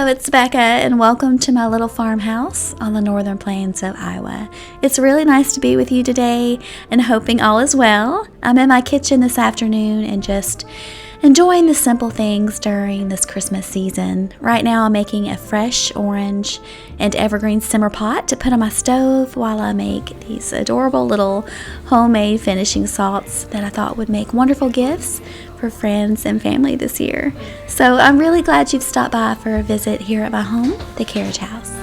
it's Bekah, and welcome to my little farmhouse on the northern plains of Iowa. It's really nice to be with you today and hoping all is well. I'm in my kitchen this afternoon and just enjoying the simple things during this Christmas season. Right now I'm making a fresh orange and evergreen simmer pot to put on my stove while I make these adorable little homemade finishing salts that I thought would make wonderful gifts for friends and family this year. So I'm really glad you've stopped by for a visit here at my home, the Carriage House.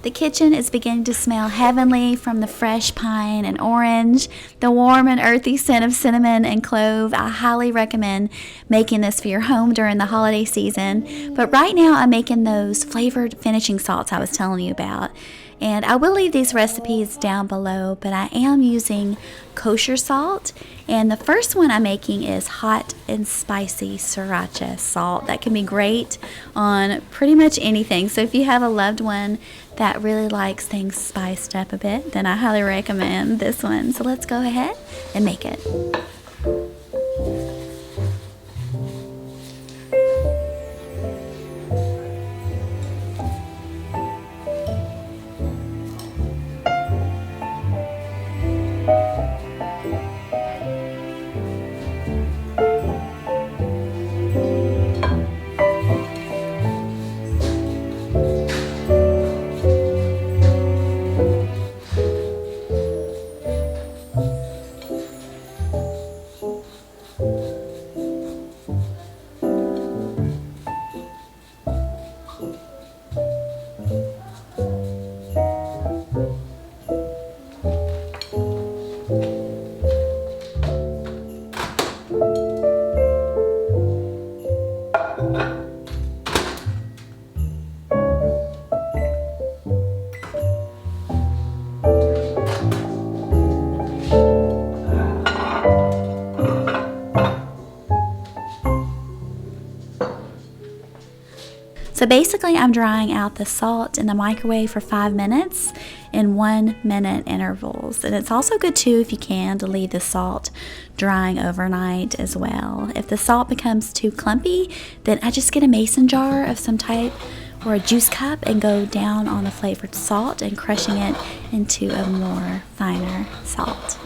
The kitchen is beginning to smell heavenly from the fresh pine and orange, the warm and earthy scent of cinnamon and clove. I highly recommend making this for your home during the holiday season. But right now I'm making those flavored finishing salts I was telling you about. And I will leave these recipes down below, but I am using kosher salt. And the first one I'm making is hot and spicy Sriracha salt. That can be great on pretty much anything. So if you have a loved one that really likes things spiced up a bit, then I highly recommend this one. So let's go ahead and make it. So basically I'm drying out the salt in the microwave for 5 minutes in 1 minute intervals. And it's also good too, if you can, to leave the salt drying overnight as well. If the salt becomes too clumpy, then I just get a mason jar of some type or a juice cup and go down on the flavored salt and crushing it into a more finer salt.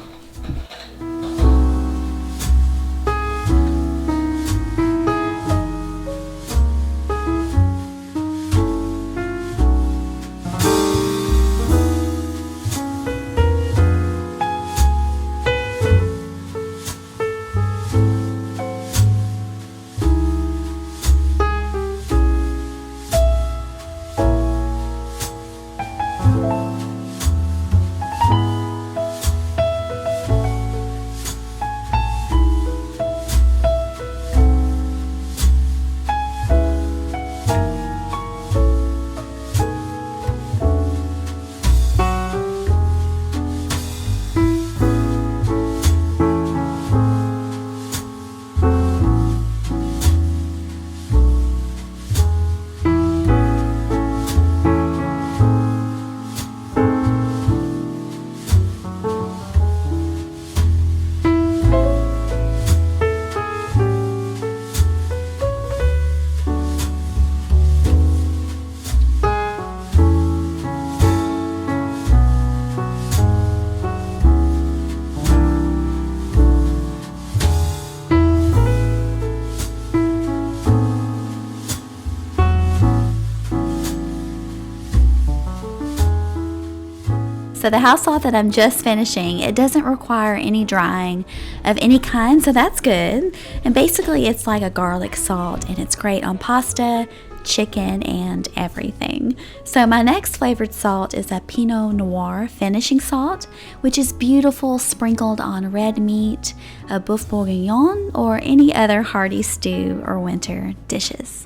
So the house salt that I'm just finishing, it doesn't require any drying of any kind, so that's good. And basically it's like a garlic salt, and it's great on pasta, chicken, and everything. So my next flavored salt is a Pinot Noir finishing salt, which is beautiful sprinkled on red meat, a boeuf bourguignon, or any other hearty stew or winter dishes.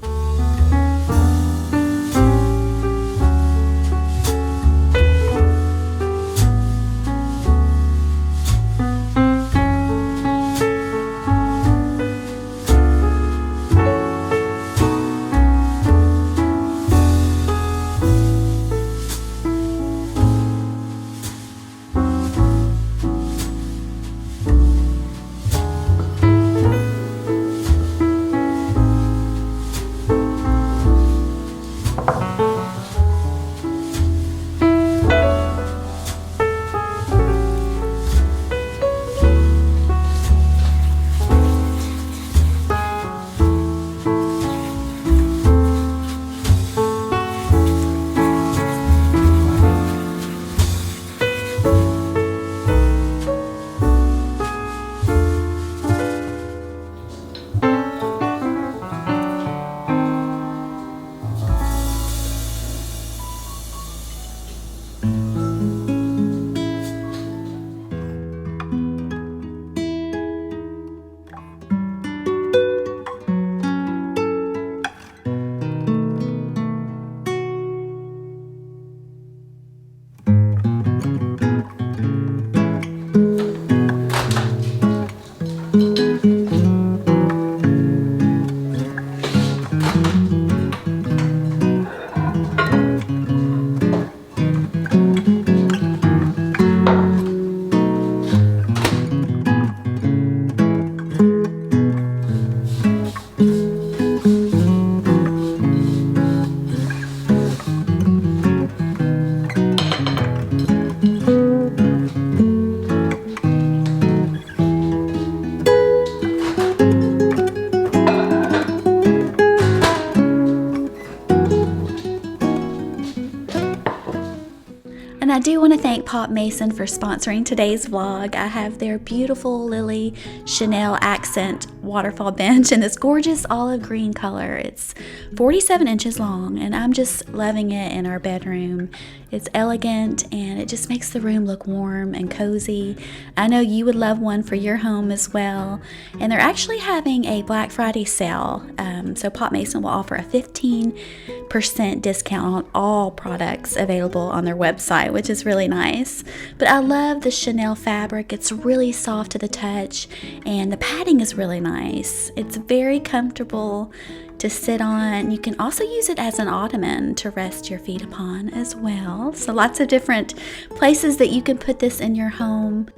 And I do want to thank Pop Mason for sponsoring today's vlog. I have their beautiful Lily Chanel accent waterfall bench in this gorgeous olive green color. It's 47 inches long, and I'm just loving it in our bedroom. It's elegant, and it just makes the room look warm and cozy. I know you would love one for your home as well. And they're actually having a Black Friday sale. So Pop Mason will offer a 15% discount on all products available on their website, which is really nice. But I love the Chanel fabric. It's really soft to the touch, and the padding is really nice. It's very comfortable to sit on. You can also use it as an ottoman to rest your feet upon as well. So lots of different places that you can put this in your home.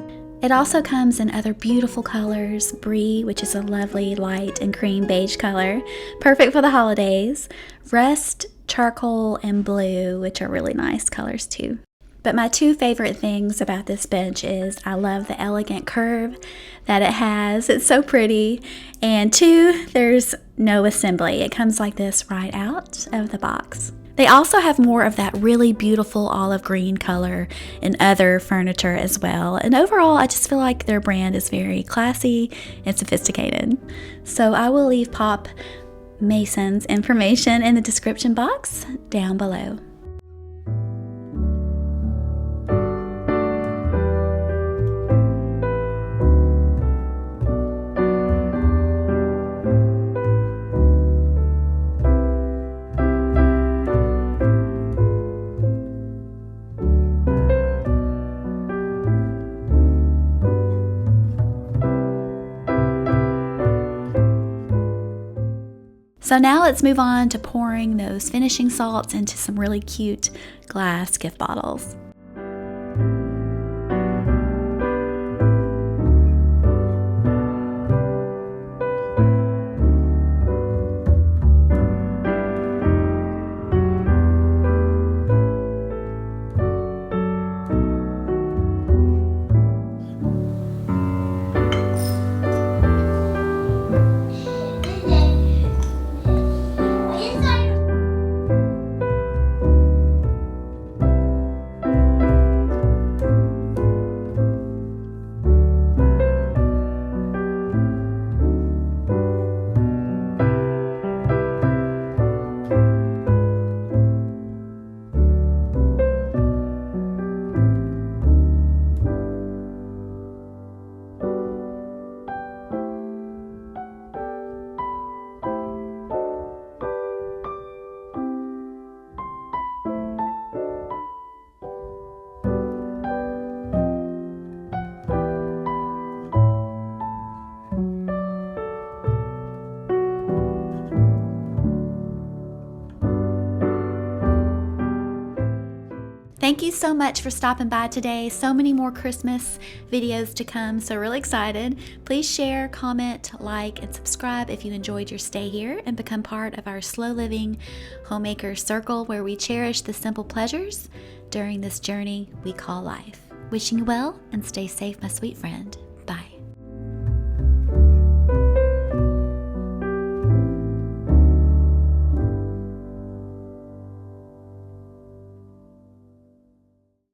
It also comes in other beautiful colors. Brie, which is a lovely light and cream beige color, perfect for the holidays. Rust, charcoal, and blue, which are really nice colors too. But my two favorite things about this bench is I love the elegant curve that it has. It's so pretty. And two, there's no assembly. It comes like this right out of the box. They also have more of that really beautiful olive green color in other furniture as well. And overall, I just feel like their brand is very classy and sophisticated. So I will leave Pop Mason's information in the description box down below. So now let's move on to pouring those finishing salts into some really cute glass gift bottles. Thank you so much for stopping by today. So many more Christmas videos to come, so really excited. Please share, comment, like, and subscribe if you enjoyed your stay here, and become part of our slow living homemaker circle where we cherish the simple pleasures during this journey we call life. Wishing you well and stay safe, my sweet friend.